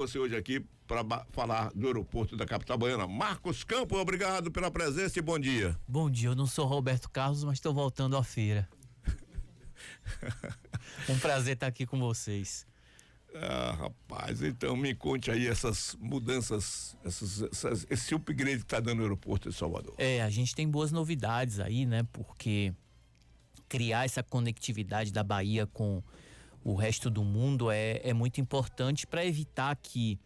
Você hoje aqui para falar do aeroporto da capital baiana. Marcos Campos, obrigado pela presença e bom dia. Bom dia, eu não sou Roberto Carlos, mas estou voltando à feira. Um prazer estar aqui com vocês. Ah, rapaz, então me conte aí essas mudanças, esse upgrade que está dando no aeroporto de Salvador. A gente tem boas novidades aí, né? Porque criar essa conectividade da Bahia com o resto do mundo é muito importante para evitar que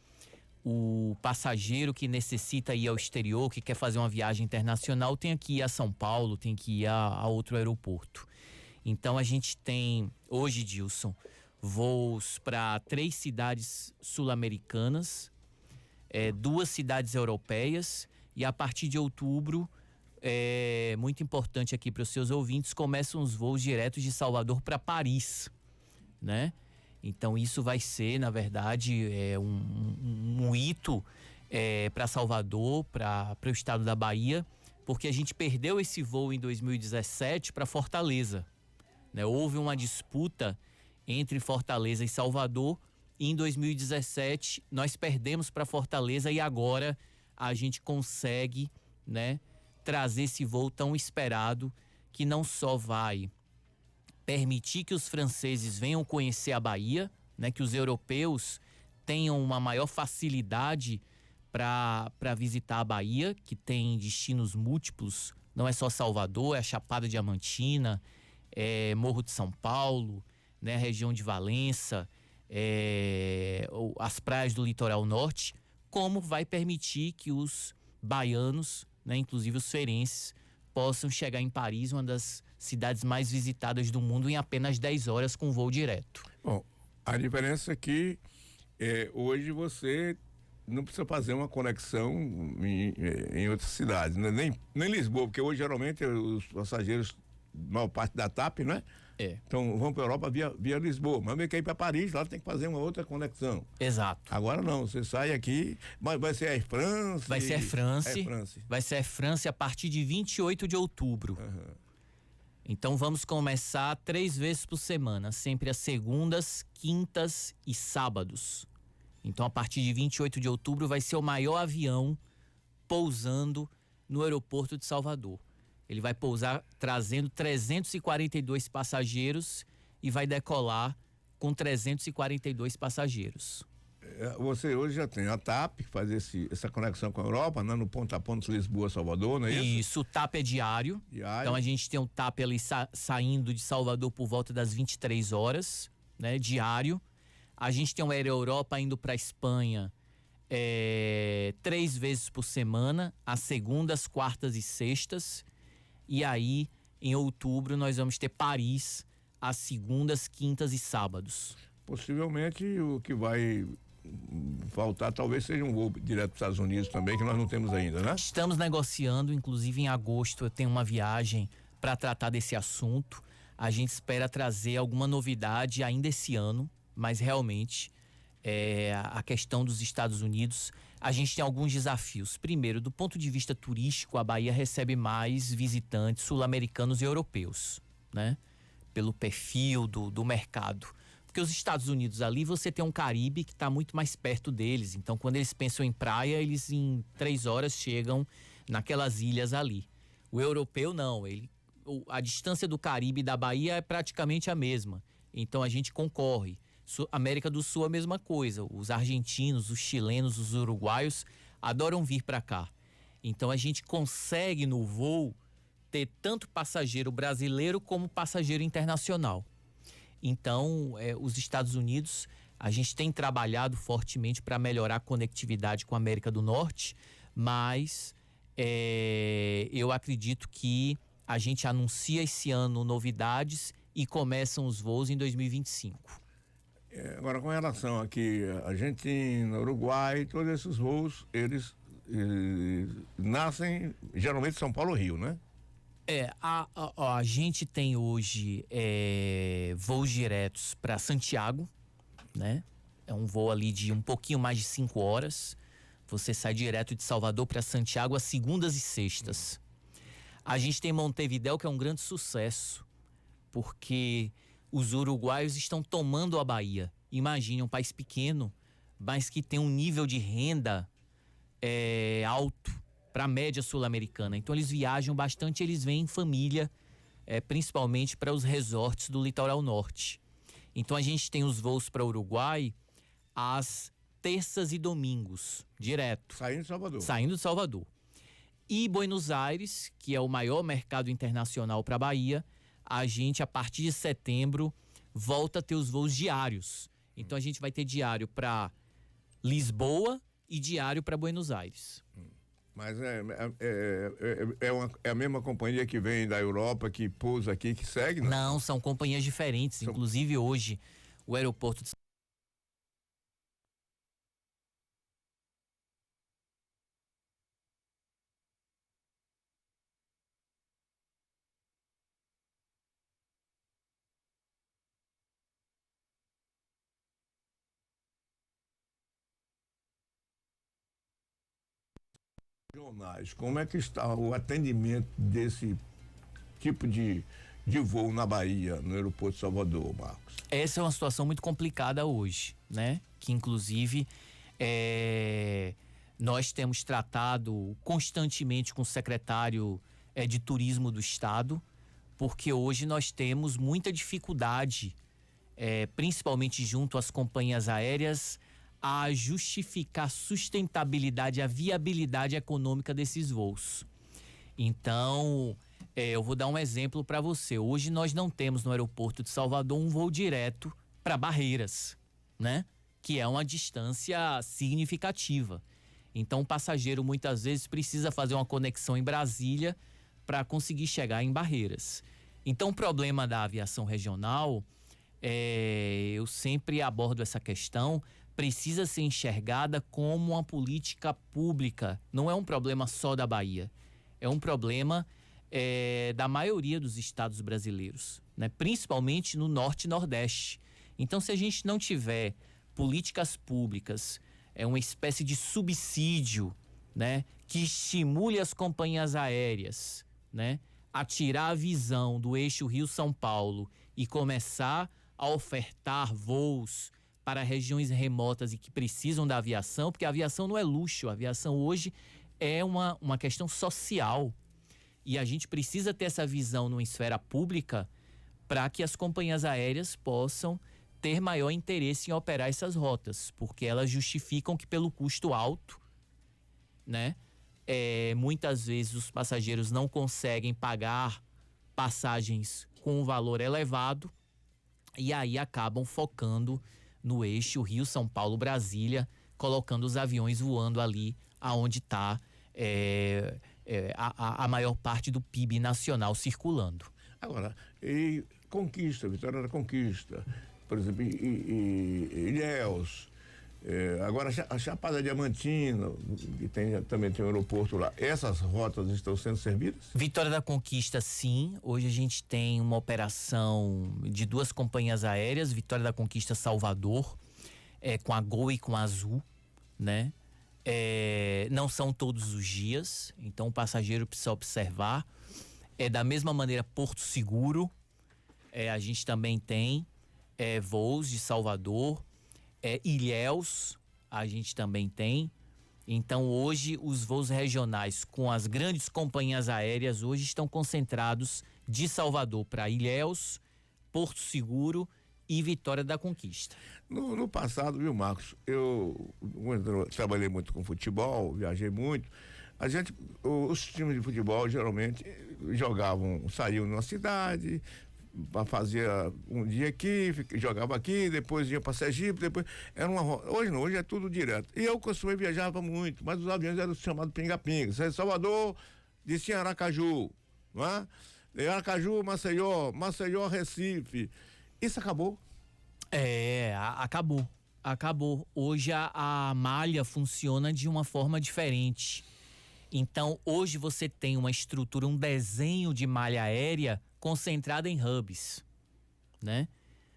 o passageiro que necessita ir ao exterior, que quer fazer uma viagem internacional, tenha que ir a São Paulo, tem que ir a outro aeroporto. Então a gente tem hoje, Dilson, voos para 3 cidades sul-americanas, 2 cidades europeias, e a partir de outubro, muito importante aqui para os seus ouvintes, começam os voos diretos de Salvador para Paris, né? Então isso vai ser, na verdade, um hito para Salvador, para o estado da Bahia, porque a gente perdeu esse voo em 2017 para Fortaleza, né? Houve uma disputa entre Fortaleza e Salvador, e em 2017 nós perdemos para Fortaleza e agora a gente consegue, né, trazer esse voo tão esperado, que não só vai permitir que os franceses venham conhecer a Bahia, né, que os europeus tenham uma maior facilidade para visitar a Bahia, que tem destinos múltiplos, não é só Salvador, é a Chapada Diamantina, é Morro de São Paulo, né, a região de Valença, as praias do litoral norte, como vai permitir que os baianos, né, inclusive os feirenses, possam chegar em Paris, uma das cidades mais visitadas do mundo, em apenas 10 horas com voo direto. Bom, a diferença é que hoje você não precisa fazer uma conexão em outras cidades, né? Nem Lisboa, porque hoje geralmente os passageiros, maior parte da TAP, né? Então vão para a Europa via Lisboa, mas meio que ir para Paris, lá tem que fazer uma outra conexão. Exato. Agora não, você sai aqui, mas vai ser Air France. Vai ser Air France. Vai ser Air France a partir de 28 de outubro. Uhum. Então vamos começar 3 vezes por semana, sempre às segundas, quintas e sábados. Então a partir de 28 de outubro vai ser o maior avião pousando no aeroporto de Salvador. Ele vai pousar trazendo 342 passageiros e vai decolar com 342 passageiros. Você hoje já tem a TAP, que faz essa conexão com a Europa, né? No ponto a ponto Lisboa-Salvador, não é isso? Isso, o TAP é diário. Então a gente tem um TAP ali saindo de Salvador por volta das 23 horas, né? Diário. A gente tem um Air Europa indo para Espanha 3 vezes por semana, às segundas, quartas e sextas. E aí, em outubro, nós vamos ter Paris às segundas, quintas e sábados. Possivelmente o que vai faltar talvez seja um voo direto para os Estados Unidos também, que nós não temos ainda, né? Estamos negociando, inclusive em agosto eu tenho uma viagem para tratar desse assunto. A gente espera trazer alguma novidade ainda esse ano, mas realmente a questão dos Estados Unidos, a gente tem alguns desafios. Primeiro, do ponto de vista turístico, a Bahia recebe mais visitantes sul-americanos e europeus, né? Pelo perfil do mercado. Porque os Estados Unidos ali, você tem um Caribe que está muito mais perto deles. Então, quando eles pensam em praia, eles em 3 horas chegam naquelas ilhas ali. O europeu não, a distância do Caribe e da Bahia é praticamente a mesma. Então, a gente concorre. América do Sul a mesma coisa, os argentinos, os chilenos, os uruguaios adoram vir para cá. Então a gente consegue no voo ter tanto passageiro brasileiro como passageiro internacional. Então os Estados Unidos, a gente tem trabalhado fortemente para melhorar a conectividade com a América do Norte, mas eu acredito que a gente anuncia esse ano novidades e começam os voos em 2025. Agora, com relação aqui a Argentina, Uruguai, todos esses voos, eles nascem geralmente São Paulo ou Rio, né? A gente tem hoje voos diretos para Santiago, né? É um voo ali de um pouquinho mais de 5 horas. Você sai direto de Salvador para Santiago às segundas e sextas. A gente tem Montevidéu, que é um grande sucesso, porque os uruguaios estão tomando a Bahia. Imagine um país pequeno, mas que tem um nível de renda alto para a média sul-americana. Então eles viajam bastante, eles vêm em família, principalmente para os resorts do litoral norte. Então a gente tem os voos para o Uruguai às terças e domingos, direto. Saindo de Salvador. Saindo de Salvador. E Buenos Aires, que é o maior mercado internacional para a Bahia, a gente, a partir de setembro, volta a ter os voos diários. Então a gente vai ter diário para Lisboa e diário para Buenos Aires. Mas é a mesma companhia que vem da Europa, que pousa aqui, que segue? Não, são companhias diferentes. Inclusive hoje, o aeroporto de regionais, como é que está o atendimento desse tipo de voo na Bahia, no aeroporto de Salvador, Marcos? Essa é uma situação muito complicada hoje, né? Que inclusive nós temos tratado constantemente com o secretário de turismo do estado, porque hoje nós temos muita dificuldade, principalmente junto às companhias aéreas, a justificar a sustentabilidade, a viabilidade econômica desses voos. Então, eu vou dar um exemplo para você. Hoje nós não temos no aeroporto de Salvador um voo direto para Barreiras, né? Que é uma distância significativa. Então, o passageiro muitas vezes precisa fazer uma conexão em Brasília para conseguir chegar em Barreiras. Então, o problema da aviação regional, eu sempre abordo essa questão, precisa ser enxergada como uma política pública. Não é um problema só da Bahia. É um problema da maioria dos estados brasileiros, né? Principalmente no norte e nordeste. Então, se a gente não tiver políticas públicas, uma espécie de subsídio, né, que estimule as companhias aéreas, né, a tirar a visão do eixo Rio-São Paulo e começar a ofertar voos para regiões remotas e que precisam da aviação, porque a aviação não é luxo, a aviação hoje é uma questão social. E a gente precisa ter essa visão numa esfera pública para que as companhias aéreas possam ter maior interesse em operar essas rotas, porque elas justificam que pelo custo alto, né, muitas vezes os passageiros não conseguem pagar passagens com um valor elevado e aí acabam focando no eixo Rio-São Paulo-Brasília, colocando os aviões voando ali aonde está a maior parte do PIB nacional circulando. Agora, e Conquista, Vitória da Conquista, por exemplo, Ilhéus, agora a Chapada Diamantina, que também tem um aeroporto lá, essas rotas estão sendo servidas? Vitória da Conquista, sim. Hoje a gente tem uma operação de 2 companhias aéreas, Vitória da Conquista Salvador, com a Gol e com a Azul, né? Não são todos os dias, então o passageiro precisa observar. Da mesma maneira, Porto Seguro, a gente também tem voos de Salvador, Ilhéus, a gente também tem. Então hoje os voos regionais com as grandes companhias aéreas hoje estão concentrados de Salvador para Ilhéus, Porto Seguro e Vitória da Conquista. No passado, viu, Marcos, quando eu trabalhei muito com futebol, viajei muito, os times de futebol geralmente saíam numa cidade, fazia um dia aqui, jogava aqui, depois ia para Sergipe, depois hoje não, hoje é tudo direto. E eu costumei viajava muito, mas os aviões eram chamados pinga-pinga. Salvador, descia em Aracaju, não é? Aracaju, Maceió, Recife. Isso acabou? Acabou. Hoje a malha funciona de uma forma diferente. Então, hoje você tem uma estrutura, um desenho de malha aérea concentrada em hubs, né?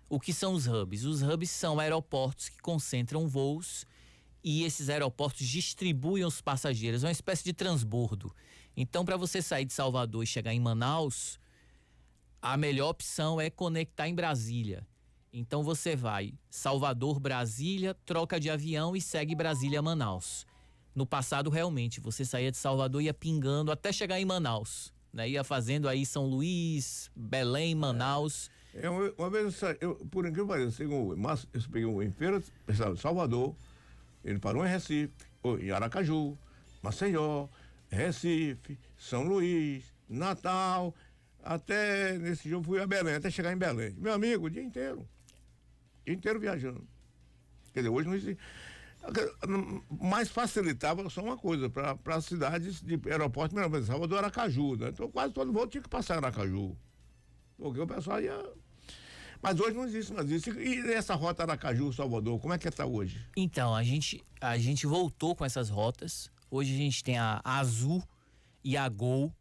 O que são os hubs? Os hubs são aeroportos que concentram voos e esses aeroportos distribuem os passageiros, é uma espécie de transbordo. Então, para você sair de Salvador e chegar em Manaus, a melhor opção é conectar em Brasília. Então você vai Salvador, Brasília, troca de avião e segue Brasília, Manaus. No passado, realmente, você saía de Salvador e ia pingando até chegar em Manaus, né? Ia fazendo aí São Luís, Belém, Manaus. Uma vez, por incrível que pareça, eu peguei em feira, Salvador, ele parou em Recife, em Aracaju, Maceió, Recife, São Luís, Natal, até nesse jogo fui a Belém, até chegar em Belém. Meu amigo, o dia inteiro viajando. Quer dizer, hoje não existe. Mas facilitava só uma coisa, para cidades de aeroporto, Salvador, Aracaju, né? Então quase todo voo tinha que passar em Aracaju. Porque o pessoal ia. Mas hoje não existe mais isso. E essa rota Aracaju-Salvador, como é que está hoje? Então, a gente voltou com essas rotas. Hoje a gente tem a Azul e a Gol,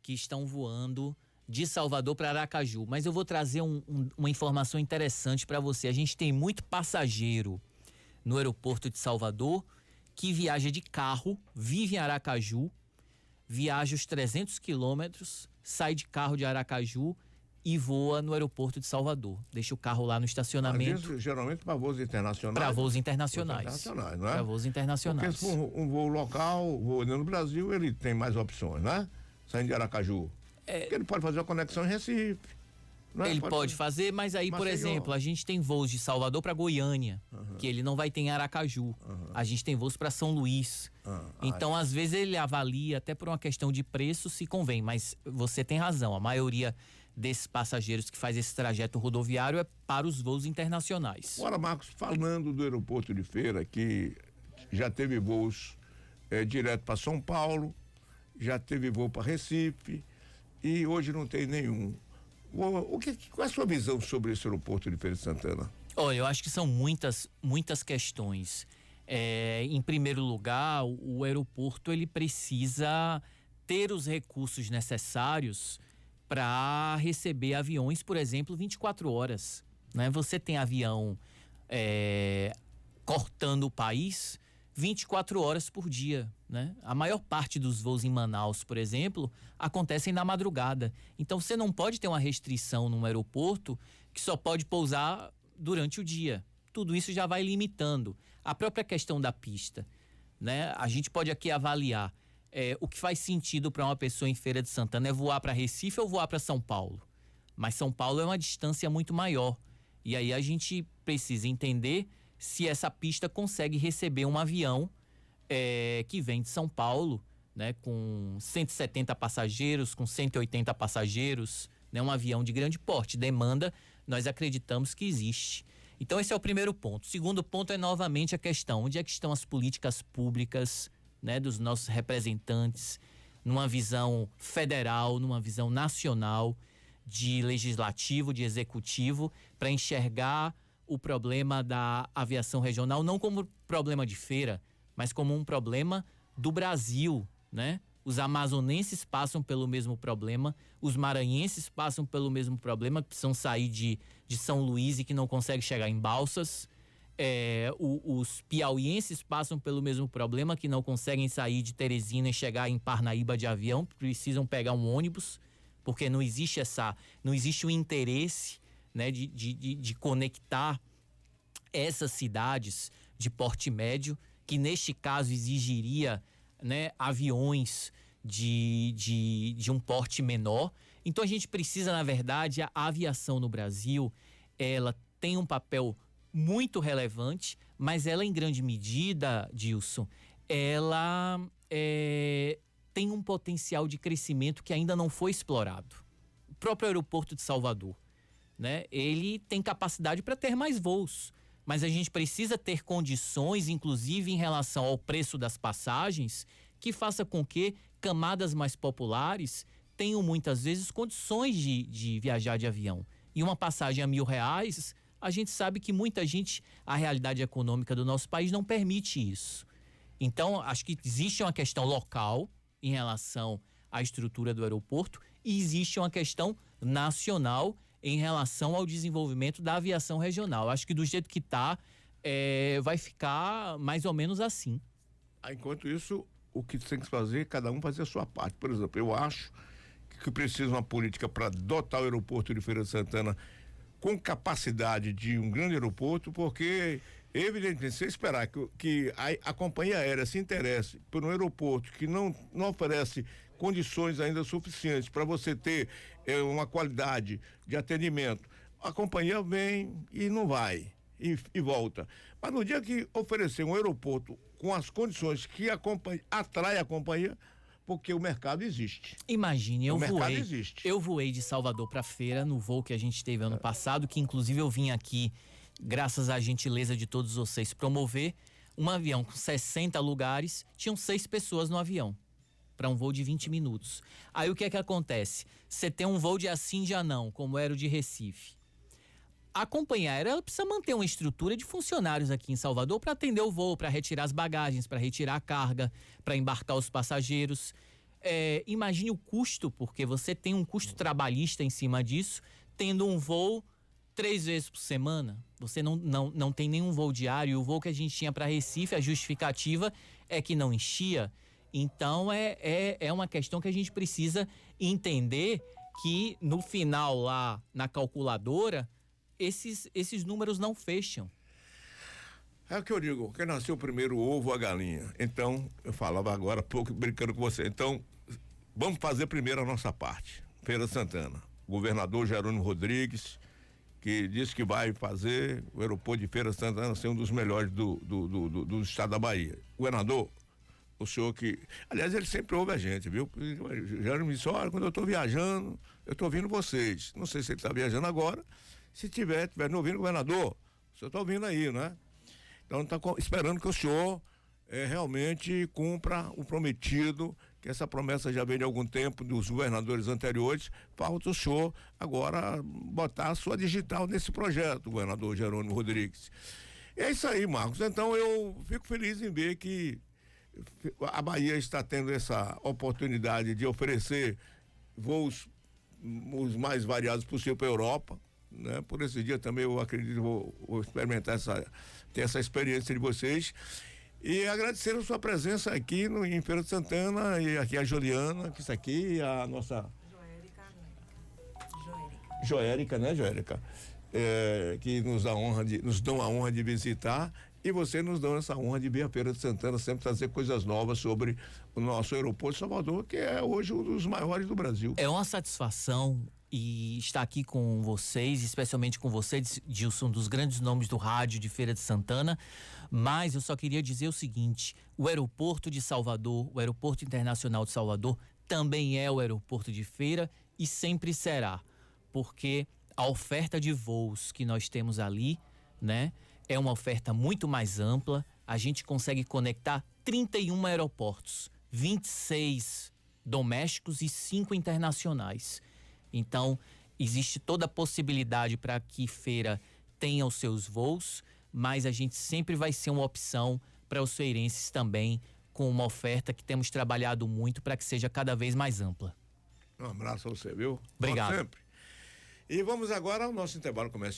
que estão voando de Salvador para Aracaju. Mas eu vou trazer uma informação interessante para você. A gente tem muito passageiro no aeroporto de Salvador que viaja de carro, vive em Aracaju, viaja os 300 quilômetros, sai de carro de Aracaju e voa no aeroporto de Salvador. Deixa o carro lá no estacionamento. Isso, geralmente para voos internacionais. Para voos internacionais. Não é? Para voos internacionais. Porque se for um voo local, voo no Brasil, ele tem mais opções, né? Saindo de Aracaju. Porque ele pode fazer a conexão em Recife. Né? Ele pode fazer, mas aí, por exemplo, a gente tem voos de Salvador para Goiânia, que ele não vai ter em Aracaju. A gente tem voos para São Luís. Então, às vezes, ele avalia, até por uma questão de preço, se convém. Mas você tem razão, a maioria desses passageiros que faz esse trajeto rodoviário é para os voos internacionais. Agora, Marcos, falando do aeroporto de Feira, que já teve voos direto para São Paulo, já teve voo para Recife e hoje não tem nenhum. Qual é a sua visão sobre esse aeroporto de Feira de Santana? Olha, eu acho que são muitas questões. Em primeiro lugar, o aeroporto ele precisa ter os recursos necessários para receber aviões, por exemplo, 24 horas. Né? Você tem avião cortando o país 24 horas por dia. Né? A maior parte dos voos em Manaus, por exemplo, acontecem na madrugada. Então você não pode ter uma restrição num aeroporto que só pode pousar durante o dia. Tudo isso já vai limitando. A própria questão da pista, né? A gente pode aqui avaliar o que faz sentido para uma pessoa em Feira de Santana é voar para Recife ou voar para São Paulo. Mas São Paulo é uma distância muito maior. E aí a gente precisa entender se essa pista consegue receber um avião que vem de São Paulo, né, com 170 passageiros, com 180 passageiros, né, um avião de grande porte. Demanda, nós acreditamos que existe. Então esse é o primeiro ponto. O segundo ponto é novamente a questão, onde é que estão as políticas públicas, né, dos nossos representantes, numa visão federal, numa visão nacional, de legislativo, de executivo, para enxergar o problema da aviação regional não como problema de Feira, mas como um problema do Brasil, né? Os amazonenses passam pelo mesmo problema, os maranhenses passam pelo mesmo problema, que precisam sair de São Luís e que não conseguem chegar em Balsas. Os piauienses passam pelo mesmo problema, que não conseguem sair de Teresina e chegar em Parnaíba de avião, precisam pegar um ônibus, porque não existe o interesse, né, de conectar essas cidades de porte médio, que neste caso exigiria, né, aviões de um porte menor. Então a gente precisa, na verdade, a aviação no Brasil, ela tem um papel muito relevante, mas ela em grande medida, Dilson, ela tem um potencial de crescimento que ainda não foi explorado. O próprio aeroporto de Salvador, né, ele tem capacidade para ter mais voos, mas a gente precisa ter condições, inclusive em relação ao preço das passagens, que faça com que camadas mais populares tenham muitas vezes condições de viajar de avião. E uma passagem a R$1.000, a gente sabe que muita gente, a realidade econômica do nosso país não permite isso. Então, acho que existe uma questão local em relação à estrutura do aeroporto e existe uma questão nacional em relação ao desenvolvimento da aviação regional. Acho que do jeito que está, vai ficar mais ou menos assim. Enquanto isso, o que tem que fazer, cada um fazer a sua parte. Por exemplo, eu acho que precisa uma política para dotar o aeroporto de Feira de Santana com capacidade de um grande aeroporto, porque evidentemente, se esperar que a companhia aérea se interesse por um aeroporto que não oferece condições ainda suficientes para você ter uma qualidade de atendimento, a companhia vem e não vai e volta. Mas no dia que oferecer um aeroporto com as condições que atrai a companhia, porque o mercado existe. Imagine, eu voei de Salvador para Feira no voo que a gente teve ano passado, que inclusive eu vim aqui, graças à gentileza de todos vocês, promover um avião com 60 lugares, tinham 6 pessoas no avião, para um voo de 20 minutos. Aí o que é que acontece? Você tem um voo de assim já não, como era o de Recife. A companhia aérea ela precisa manter uma estrutura de funcionários aqui em Salvador para atender o voo, para retirar as bagagens, para retirar a carga, para embarcar os passageiros. Imagine o custo, porque você tem um custo trabalhista em cima disso, tendo um voo 3 vezes por semana. Você não tem nenhum voo diário. E o voo que a gente tinha para Recife, a justificativa é que não enchia. Então é uma questão que a gente precisa entender que no final lá na calculadora esses números não fecham. É o que eu digo, quem nasceu primeiro, o ovo ou a galinha. Então, eu falava agora há pouco brincando com você. Então, vamos fazer primeiro a nossa parte. Feira de Santana. O governador Jerônimo Rodrigues, que disse que vai fazer o aeroporto de Feira de Santana ser um dos melhores do estado da Bahia. Governador, o senhor que... Aliás, ele sempre ouve a gente, viu? Jerônimo me disse, olha, quando eu estou viajando, eu estou ouvindo vocês. Não sei se ele está viajando agora. Se tiver me ouvindo, governador, o senhor está ouvindo aí, né? Então está esperando que o senhor realmente cumpra o prometido, que essa promessa já vem de algum tempo dos governadores anteriores. Falta o senhor agora botar a sua digital nesse projeto, governador Jerônimo Rodrigues. É isso aí, Marcos. Então eu fico feliz em ver que a Bahia está tendo essa oportunidade de oferecer voos os mais variados possível para a Europa. Né? Por esse dia também eu acredito vou experimentar ter essa experiência de vocês e agradecer a sua presença aqui em Feira de Santana e aqui a Juliana, que está aqui, a nossa Joérica, né, Joérica? Que nos dão a honra de visitar e você nos dão essa honra de vir a Feira de Santana, sempre trazer coisas novas sobre o nosso aeroporto de Salvador, que é hoje um dos maiores do Brasil. É uma satisfação e estar aqui com vocês, especialmente com você, Gilson, dos grandes nomes do rádio de Feira de Santana, mas eu só queria dizer o seguinte, o aeroporto de Salvador, o aeroporto internacional de Salvador, também é o aeroporto de Feira e sempre será, porque a oferta de voos que nós temos ali, né, é uma oferta muito mais ampla, a gente consegue conectar 31 aeroportos, 26 domésticos e 5 internacionais. Então, existe toda a possibilidade para que Feira tenha os seus voos, mas a gente sempre vai ser uma opção para os feirenses também, com uma oferta que temos trabalhado muito para que seja cada vez mais ampla. Um abraço a você, viu? Obrigado. Sempre. E vamos agora ao nosso intervalo comercial.